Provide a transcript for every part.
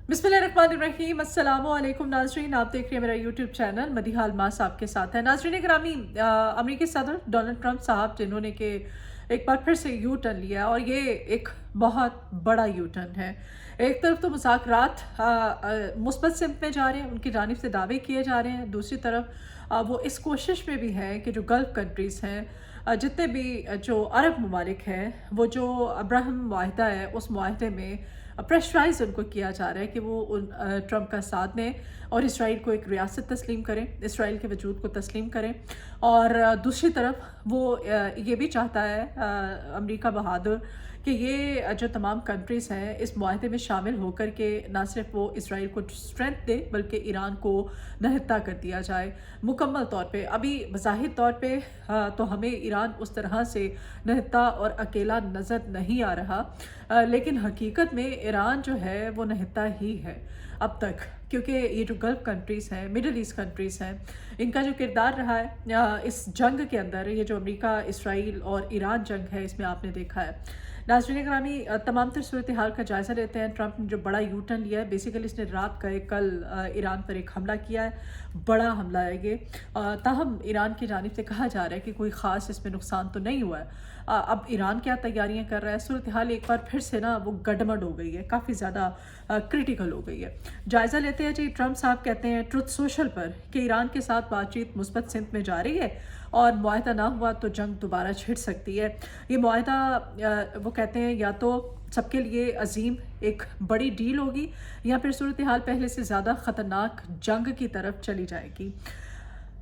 बिस्मिल्लाहिर्रहमानिर्रहीम। अस्सलामुअलैकुम नाज़रीन, आप देख रहे हैं मेरा यूट्यूब चैनल मदीहा अल्मास आपके साथ है। नाज़रीन गिरामी, अमेरिकी सदर डोनाल्ड ट्रंप साहब जिन्होंने कि एक बार फिर से यू टर्न लिया और ये एक बहुत बड़ा यू टर्न है। एक तरफ तो मुज़ाकरात मुस्बत सिमत में जा रहे हैं, उनकी जानिब से दावे किए जा रहे हैं। दूसरी तरफ वो इस कोशिश में भी हैं कि जो गल्फ़ कंट्रीज़ हैं, जितने भी जो अरब ममालिक हैं, वो जो अब्राहम मुआहदा है उस मुआहदे में प्रेशराइज उनको किया जा रहा है कि वो ट्रंप का साथ दें और इसराइल को एक रियासत तस्लीम करें, इसराइल के वजूद को तस्लीम करें। और दूसरी तरफ वो ये भी चाहता है अमेरिका बहादुर कि ये जो तमाम कंट्रीज़ हैं इस मुआहदे में शामिल होकर के ना सिर्फ वो इसराइल को स्ट्रेंथ दे बल्कि ईरान को नहत्ता कर दिया जाए मुकम्मल तौर पे। अभी बज़ाहिर तौर पे तो हमें ईरान उस तरह से नहत्ता और अकेला नज़र नहीं आ रहा, लेकिन हकीकत में ईरान जो है वो नहत्ता ही है अब तक, क्योंकि ये जो गल्फ़ कंट्रीज़ हैं, मिडल ईस्ट कंट्रीज़ हैं, इनका जो किरदार रहा है इस जंग के अंदर, ये जो अमेरिका इसराइल और ईरान जंग है, इसमें आपने देखा है। नाज़रीन ग्रामी, तमाम तर सूरत हाल का जायज़ा लेते हैं। ट्रंप ने जो बड़ा यू टर्न लिया है, बेसिकली इसने रात का कल ईरान पर एक हमला किया है, बड़ा हमला है ये। ताहम ईरान की जानिब से कहा जा रहा है कि कोई ख़ास इसमें नुकसान तो नहीं हुआ है। अब ईरान क्या तैयारियां कर रहा है, सूरत हाल एक बार फिर से ना वो गडमड हो गई है, काफ़ी ज़्यादा क्रिटिकल हो गई है। जायज़ा लेते हैं जी। ट्रंप साहब कहते हैं ट्रुथ सोशल पर कि ईरान के साथ बातचीत मुस्बत सिमत में जा रही है और मुआहदा ना हुआ तो जंग दोबारा छिड़ सकती है। ये मुआहदा वो कहते हैं या तो सबके लिए अजीम एक बड़ी डील होगी या फिर सूरत हाल पहले से ज़्यादा ख़तरनाक जंग की तरफ चली जाएगी।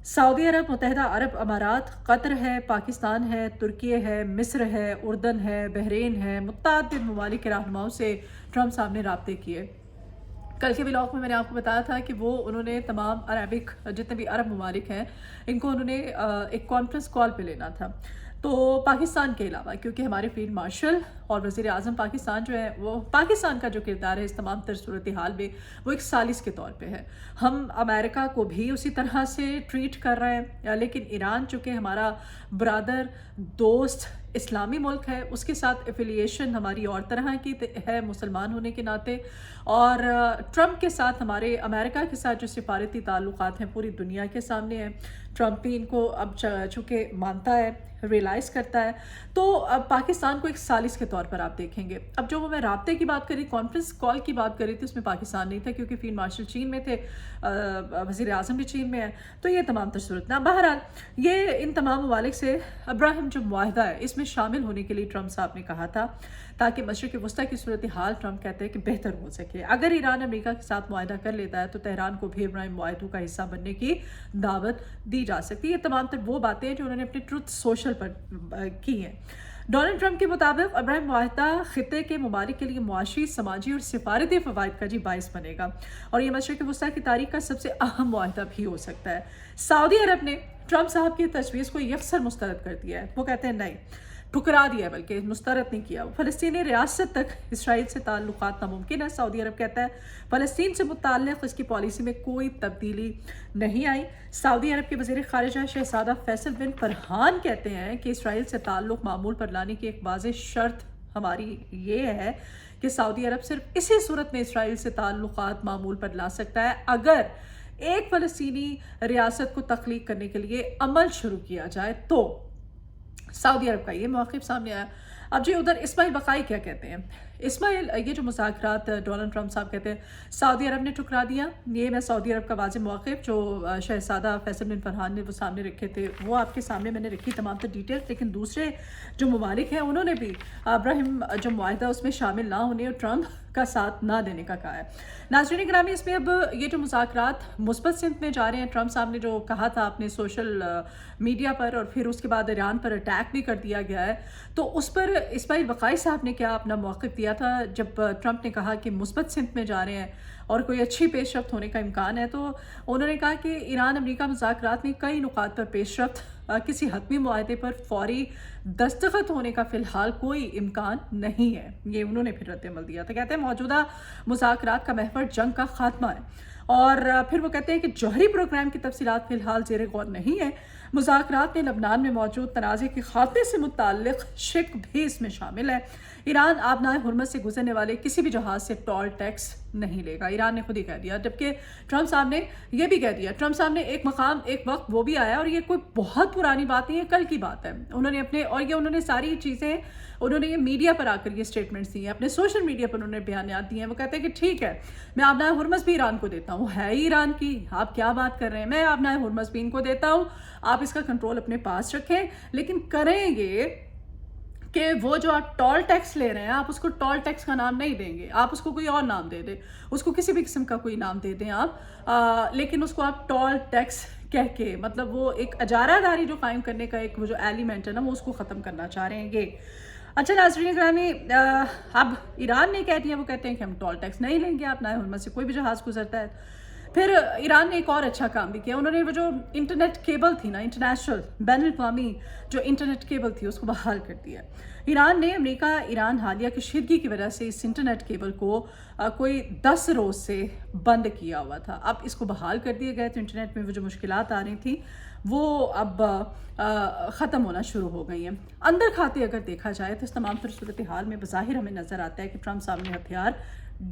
सऊदी अरब, मुत्तहिदा अरब अमारात, कतर है, पाकिस्तान है, तुर्की है, मिस्र है, उर्दन है, बहरीन है, मुत्तअद्दिद ममालिक के रहनुमाओं से ट्रंप साहब ने राब्ते किए। कल के व्लॉग में मैंने आपको बताया था कि वो उन्होंने तमाम अरबिक जितने भी अरब ममालिक हैं इनको उन्होंने एक कॉन्फ्रेंस कॉल पे लेना था। तो पाकिस्तान के अलावा, क्योंकि हमारे फील्ड मार्शल और वज़ीर आज़म पाकिस्तान जो है, वो पाकिस्तान का जो किरदार है इस तमाम तर सूरत हाल में वो एक सालिस के तौर पे है। हम अमेरिका को भी उसी तरह से ट्रीट कर रहे हैं, लेकिन ईरान चूँकि हमारा ब्रादर, दोस्त, इस्लामी मुल्क है, उसके साथ एफिलिएशन हमारी और तरह की है मुसलमान होने के नाते। और ट्रंप के साथ हमारे अमेरिका के साथ जो सिफारती ताल्लुकात हैं पूरी दुनिया के सामने हैं। ट्रंप भी इनको अब चूँकि मानता है, रियलाइज़ करता है, तो अब पाकिस्तान को एक सालिस के तौर पर आप देखेंगे। अब जो मैं राब्ते की बात करी, कॉन्फ्रेंस कॉल की बात करी थी, उसमें पाकिस्तान नहीं था क्योंकि फील्ड मार्शल चीन में थे, वज़ीर आज़म भी चीन में है, तो ये तमाम तसूरत ना। बहरहाल ये इन तमाम ममालिक से अब्राहम जो मुआहदा है इसमें शामिल होने के लिए ट्रंप साहब ने कहा था ताकि मशरिक़ वस्ता की सूरत हाल, ट्रंप कहते हैं कि बेहतर हो सके। अगर ईरान अमेरिका के साथ मुआहदा कर लेता है तो तेहरान को भी इब्राहिम मुआहदों का हिस्सा बनने की दावत दी जा सकती है। ये तमाम तर वो बातें हैं जो उन्होंने अपने ट्रुथ सोशल पर की हैं। डोनाल्ड ट्रंप के मुताबिक अब्राहिम मुआहदा खित्ते के ममालिक के लिए मुआशी, समाजी और सिफारती फ़वाइद का बाइस बनेगा और यह मशरिक़ वस्ता की तारीख का सबसे अहम मुआहदा भी हो सकता है। सऊदी अरब ने ट्रंप साहब की तजवीज़ को यकसर मुस्तरद कर दिया है। वो कहते हैं नहीं, ठुकरा दिया, बल्कि मुस्तरद नहीं किया। फ़लस्तीनी रियासत तक इसराइल से ताल्लुकात नामुमकिन है। सऊदी अरब कहता है फ़लस्तीन से मुताल्लिक़ इसकी पॉलिसी में कोई तब्दीली नहीं आई। सऊदी अरब के वज़ीर ख़ारिजा शहज़ादा फैसल बिन फरहान कहते हैं कि इसराइल से ताल्लुक़ मामूल पर लाने की एक वाज़ेह शर्त हमारी ये है कि सऊदी अरब सिर्फ इसी सूरत में इसराइल से ताल्लुकात मामूल पर ला सकता है अगर एक फ़लस्तीनी रियासत को तख्लीक करने के लिए अमल शुरू किया जाए। तो सऊदी अरब का ये मौक़िफ़ सामने आया। अब जी उधर इस्माइल बक़ाई क्या कहते हैं? इस्माइल, ये जो मुज़ाकरात डोनाल्ड ट्रंप साहब कहते हैं सऊदी अरब ने ठुकरा दिया, ये मैं सऊदी अरब का वाज़ेह मौक़िफ़ जो शहज़ादा फैसल बिन फरहान ने वो सामने रखे थे वो आपके सामने मैंने रखी तमाम तर डिटेल्स। लेकिन दूसरे जो ममालिक हैं उन्होंने भी अब्राहिम जो मुआहदा उसमें शामिल ना होने और ट्रंप का साथ ना देने का कहा है। नाज़रीन गिरामी, इसमें अब ये जो मुज़ाकरात मुस्बत सिमत में जा रहे हैं, ट्रंप साहब ने जो कहा था अपने सोशल मीडिया पर और फिर उसके बाद ईरान पर अटैक भी कर दिया गया है, तो उस पर इस्माइल बक़ाई साहब ने क्या अपना मौक़िफ़ दिया था जब ट्रंप ने कहा कि मुस्बत सिमत में जा रहे हैं और कोई अच्छी पेशरफ्त होने का इम्कान है। तो उन्होंने कहा कि ईरान अमेरिका मुज़ाकरात में कई नुकात पर पेशरफ्त, किसी हतमी मुआहदे पर फौरी दस्तखत होने का फ़िलहाल कोई इम्कान नहीं है। ये उन्होंने फिर रद्द-ए-अमल दिया था। कहते हैं मौजूदा मुज़ाकरात का महवर जंग का खात्मा है اور پھر وہ کہتے ہیں کہ جوہری پروگرام کی تفصیلات فی الحال زیر غور نہیں ہے، مذاکرات میں لبنان میں موجود تنازع کے خاتمے سے متعلق شک بھی اس میں شامل ہے۔ ایران آبنائے ہرمز سے گزرنے والے کسی بھی جہاز سے ٹول ٹیکس نہیں لے گا، ایران نے خود ہی کہہ دیا، جبکہ ٹرمپ صاحب نے یہ بھی کہہ دیا۔ ٹرمپ صاحب نے ایک وقت وہ بھی آیا، اور یہ کوئی بہت پرانی بات نہیں ہے، کل کی بات ہے، انہوں نے ساری چیزیں یہ میڈیا پر آ کر یہ سٹیٹمنٹس دی ہیں، اپنے سوشل میڈیا پر انہوں نے بیانات دیے ہیں۔ وہ کہتے ہیں کہ ٹھیک ہے، میں آبنائے ہرمز بھی ایران کو دیتا ہوں، ہے ہی ایران کی، آپ کیا بات کر رہے ہیں، میں آبنائے ہرمز بھی ان کو دیتا ہوں، آپ اس کا کنٹرول اپنے پاس رکھیں، لیکن کریں گے کہ وہ جو آپ ٹول ٹیکس لے رہے ہیں، آپ اس کو ٹول ٹیکس کا نام نہیں دیں گے، آپ اس کو کوئی اور نام دے دیں، اس کو کسی بھی قسم کا کوئی نام دے دیں آپ، لیکن اس کو آپ ٹول ٹیکس کہہ کے، مطلب وہ ایک اجارہ داری جو قائم کرنے کا ایک وہ جو ایلیمنٹ ہے نا، وہ اس کو ختم کرنا چاہ رہے ہیں یہ۔ اچھا ناظرین گرامی، اب ایران نے کہہ دیا، وہ کہتے ہیں کہ ہم ٹول ٹیکس نہیں لیں گے آپ نائے ہرمز سے کوئی بھی جہاز گزرتا ہے۔ پھر ایران نے ایک اور اچھا کام بھی کیا، انہوں نے وہ جو انٹرنیٹ کیبل تھی نا، انٹرنیشنل بین الاقوامی جو انٹرنیٹ کیبل تھی، اس کو بحال کر دیا۔ ایران نے امریکہ ایران حالیہ کشیدگی کی وجہ سے اس انٹرنیٹ کیبل کو کوئی 10 روز سے بند کیا ہوا تھا، اب اس کو بحال کر دیا گیا، تو انٹرنیٹ میں وہ جو مشکلات آ رہی تھیں وہ اب ختم ہونا شروع ہو گئی ہیں۔ اندر کھاتے اگر دیکھا جائے تو اس تمام تر صورتحال میں بظاہر ہمیں نظر آتا ہے کہ ٹرمپ صاحب نے ہتھیار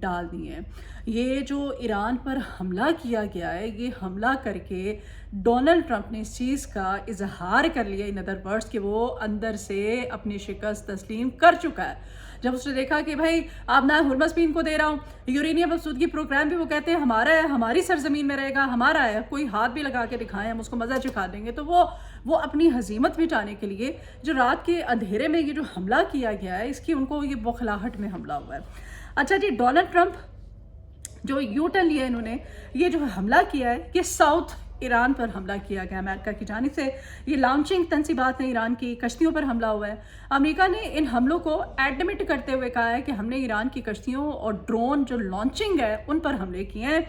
ڈال دیے ہیں۔ یہ جو ایران پر حملہ کیا گیا ہے، یہ حملہ کر کے ڈونلڈ ٹرمپ نے اس چیز کا اظہار کر لیا ان ادر ورڈز کہ وہ اندر سے اپنی شکست تسلیم کر چکا ہے۔ جب اس نے دیکھا کہ بھائی آبنائے ہرمز بھی ان کو دے رہا ہوں، یورینیم افزودگی پروگرام بھی وہ کہتے ہیں ہمارا ہے، ہماری سرزمین میں رہے گا، ہمارا ہے، کوئی ہاتھ بھی لگا کے دکھائیں ہم اس کو مزہ چکھا دیں گے، تو وہ اپنی ہزیمت مٹانے کے لیے جو رات کے اندھیرے میں یہ جو حملہ کیا گیا ہے، اس کی ان کو یہ بوکھلاہٹ میں حملہ ہوا ہے۔ اچھا جی، ڈونلڈ ٹرمپ جو یو ٹرن لیا انہوں نے، یہ جو حملہ کیا ہے یہ ساؤتھ ایران پر حملہ کیا گیا امریکہ کی جانب سے، یہ لانچنگ تنصیبات ہیں ایران کی کشتیوں پر حملہ ہوا ہے۔ امریکہ نے ان حملوں کو ایڈمٹ کرتے ہوئے کہا ہے کہ ہم نے ایران کی کشتیوں اور ڈرون جو لانچنگ ہے ان پر حملے کیے ہیں،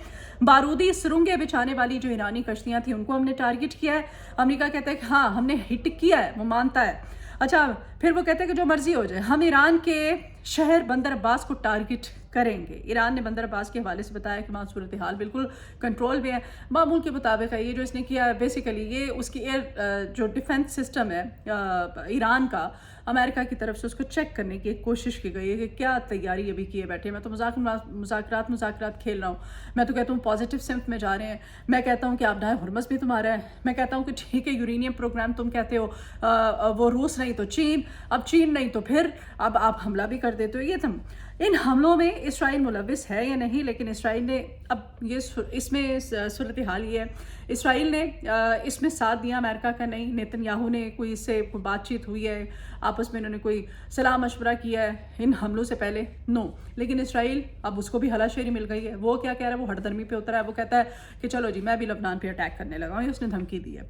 بارودی سرنگیں بچھانے والی جو ایرانی کشتیاں تھیں ان کو ہم نے ٹارگٹ کیا ہے۔ امریکہ کہتا ہے کہ ہاں ہم نے ہٹ کیا ہے، وہ مانتا ہے۔ اچھا پھر وہ کہتے ہیں کہ جو مرضی ہو جائے، ہم ایران کے شہر بندر عباس کو ٹارگٹ کریں گے۔ ایران نے بندر عباس کے حوالے سے بتایا کہ وہاں صورتحال بالکل کنٹرول میں ہے، معمول کے مطابق ہے۔ یہ جو اس نے کیا ہے بیسیکلی یہ اس کی ایئر جو ڈیفنس سسٹم ہے ایران کا، امریکہ کی طرف سے اس کو چیک کرنے کی ایک کوشش کی گئی ہے کہ کیا تیاری ابھی کیے بیٹھے۔ میں تو مذاکرات کھیل رہا ہوں، میں تو کہتا ہوں پازیٹیو سمت میں جا رہے ہیں، میں کہتا ہوں کہ آبنائے ہرمز بھی تمہارا ہے، میں کہتا ہوں کہ ٹھیک ہے یورینیم پروگرام تم کہتے ہو وہ روس نہیں تو چین، اب چین نہیں تو پھر اب آپ حملہ بھی کر دیتے ہو۔ یہ تم ان حملوں میں اسرائیل ملوث ہے یا نہیں، لیکن اسرائیل نے اب یہ اس میں صورتحال یہ ہے، اسرائیل نے اس میں ساتھ دیا امریکہ کا نہیں، نیتن یاہو نے کوئی اس سے کوئی بات چیت ہوئی ہے آپس میں، انہوں نے کوئی صلاح مشورہ کیا ہے ان حملوں سے پہلے؟ نو، لیکن اسرائیل اب اس کو بھی ہلا شیری مل گئی ہے، وہ کیا کہہ رہا ہے، وہ ہٹ درمی پہ اترا ہے، وہ کہتا ہے کہ چلو جی میں بھی لبنان پہ اٹیک کرنے لگا ہوں، اس نے دھمکی دی ہے۔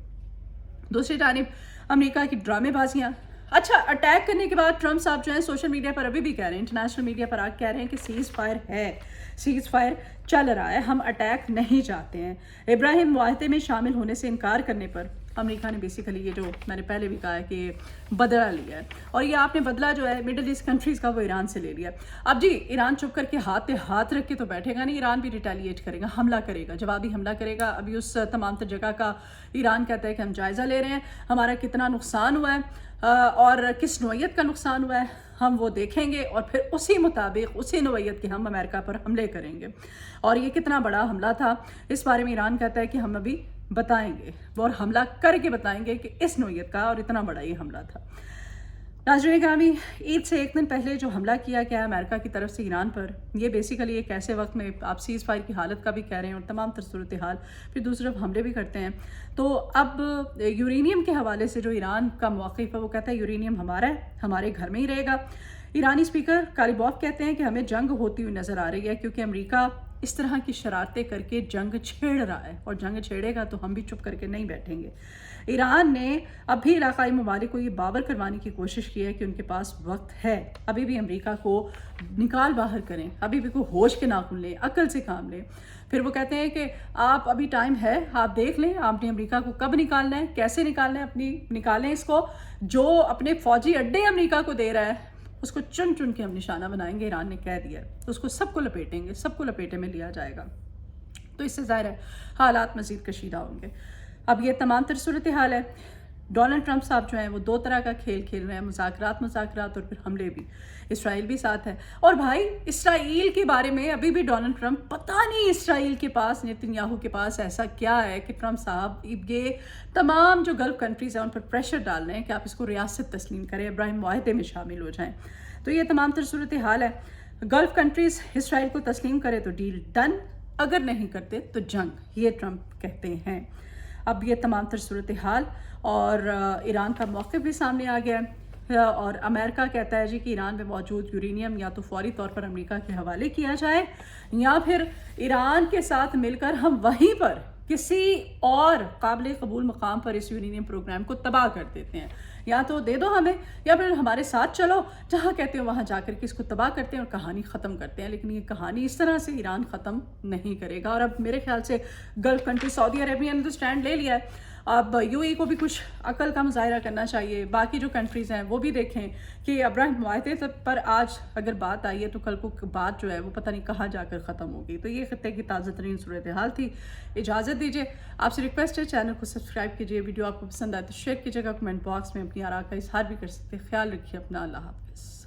دوسری جانب امریکہ کی ڈرامے بازیاں۔ اچھا اٹیک کرنے کے بعد ٹرمپ صاحب جو ہیں سوشل میڈیا پر ابھی بھی کہہ رہے ہیں، انٹرنیشنل میڈیا پر آگ کہہ رہے ہیں کہ سیز فائر ہے، سیز فائر چل رہا ہے، ہم اٹیک نہیں چاہتے ہیں۔ ابراہیم معاہدے میں شامل ہونے سے انکار کرنے پر امریکہ نے بیسیکلی یہ جو میں نے پہلے بھی کہا ہے کہ بدلہ لیا ہے، اور یہ آپ نے بدلہ جو ہے مڈل ایسٹ کنٹریز کا وہ ایران سے لے لیا۔ اب جی ایران چپ کر کے ہاتھ پہ ہاتھ رکھ کے تو بیٹھے گا نہیں، ایران بھی ریٹیلیٹ کرے گا، حملہ کرے گا، جوابی حملہ کرے گا۔ ابھی اس تمام تر جگہ کا ایران کہتا ہے کہ ہم جائزہ لے رہے ہیں، ہمارا کتنا نقصان ہوا ہے اور کس نوعیت کا نقصان ہوا ہے ہم وہ دیکھیں گے، اور پھر اسی مطابق اسی نوعیت کے ہم امریکہ پر حملے کریں گے۔ اور یہ کتنا بڑا حملہ تھا اس بارے میں ایران کہتا ہے کہ ہم ابھی بتائیں گے، اور حملہ کر کے بتائیں گے کہ اس نوعیت کا اور اتنا بڑا یہ حملہ تھا۔ ناظرین گرامی، عید سے ایک دن پہلے جو حملہ کیا گیا امریکہ کی طرف سے ایران پر، یہ بیسیکلی ایک ایسے وقت میں آپ سیز فائر کی حالت کا بھی کہہ رہے ہیں اور تمام تر صورتحال، پھر دوسری طرف حملے بھی کرتے ہیں۔ تو اب یورینیم کے حوالے سے جو ایران کا موقف ہے وہ کہتا ہے یورینیم ہمارا ہے، ہمارے گھر میں ہی رہے گا۔ ایرانی اسپیکر کالیباف کہتے ہیں کہ ہمیں جنگ ہوتی ہوئی نظر آ رہی ہے، کیونکہ امریکہ اس طرح کی شرارتیں کر کے جنگ چھیڑ رہا ہے، اور جنگ چھیڑے گا تو ہم بھی چپ کر کے نہیں بیٹھیں گے۔ ایران نے اب بھی علاقائی ممالک کو یہ باور کروانے کی کوشش کی ہے کہ ان کے پاس وقت ہے، ابھی بھی امریکہ کو نکال باہر کریں، ابھی بھی کوئی ہوش کے ناخن لیں، عقل سے کام لیں۔ پھر وہ کہتے ہیں کہ آپ ابھی ٹائم ہے، آپ دیکھ لیں آپ نے امریکہ کو کب نکالنا ہے، کیسے نکالنا ہے، نکالیں اس کو، جو اپنے فوجی اڈے امریکہ کو دے رہا ہے اس کو چن چن کے ہم نشانہ بنائیں گے، ایران نے کہہ دیا ہے، تو اس کو سب کو لپیٹیں گے، سب کو لپیٹے میں لیا جائے گا۔ तो इससे ज़ाहिर है हालात मज़ीद कशीदा होंगे। अब ये तमाम तर सूरत हाल है। डोनाल्ड ट्रंप साहब जो हैं वो दो तरह का खेल खेल रहे हैं, मुज़ाकरात और फिर हमले भी। इसराइल भी साथ है। और भाई इसराइल के बारे में अभी भी डोनाल्ड ट्रंप, पता नहीं इसराइल के पास, नेतन्याहू के पास ऐसा क्या है कि ट्रंप साहब ये तमाम जो गल्फ़ कंट्रीज़ हैं उन पर प्रेशर डाल रहे हैं कि आप इसको रियासत तस्लीम करें, अब्राहम मुआहदे में शामिल हो जाएँ। तो ये तमाम तर सूरत हाल है। गल्फ़ कंट्रीज़ इसराइल को तस्लीम करे तो डील डन, अगर नहीं करते तो जंग, ये ट्रंप कहते हैं। अब ये तमाम तर सूरत हाल और ईरान का मौक़िफ़ भी सामने आ गया है और अमेरिका कहता है जी कि ईरान में मौजूद यूरेनियम या तो फौरी तौर पर अमेरिका के हवाले किया जाए या फिर ईरान के साथ मिलकर हम वहीं पर किसी और काबिल कबूल मकाम पर इस यूरेनियम प्रोग्राम को तबाह कर देते हैं। या तो दे दो हमें या फिर हमारे साथ चलो, जहाँ कहते हो वहाँ जाकर के इसको तबाह करते हैं और कहानी ख़त्म करते हैं। लेकिन ये कहानी इस तरह से ईरान ख़त्म नहीं करेगा। और अब मेरे ख्याल से गल्फ़ कंट्री सऊदी अरेबिया ने तो स्टैंड ले लिया है। अब यूएई को भी कुछ अकल का मुजाहिरा करना चाहिए। बाकी जो कंट्रीज़ हैं वो भी देखें कि अब्राहम मुआहदे पर आज अगर बात आई है तो कल को बात जो है वो पता नहीं कहाँ जाकर ख़त्म होगी। तो ये खत्ते की ताज़ा तरीन सूरत हाल थी। इजाज़त दीजिए, आपसे रिक्वेस्ट है चैनल को सब्सक्राइब कीजिए, वीडियो आपको पसंद आए तो शेयर कीजिएगा, कमेंट बॉक्स में अपनी आरा का इजहार भी कर सकते हैं। ख्याल रखिए अपना, अल्लाह हाफ़िज़।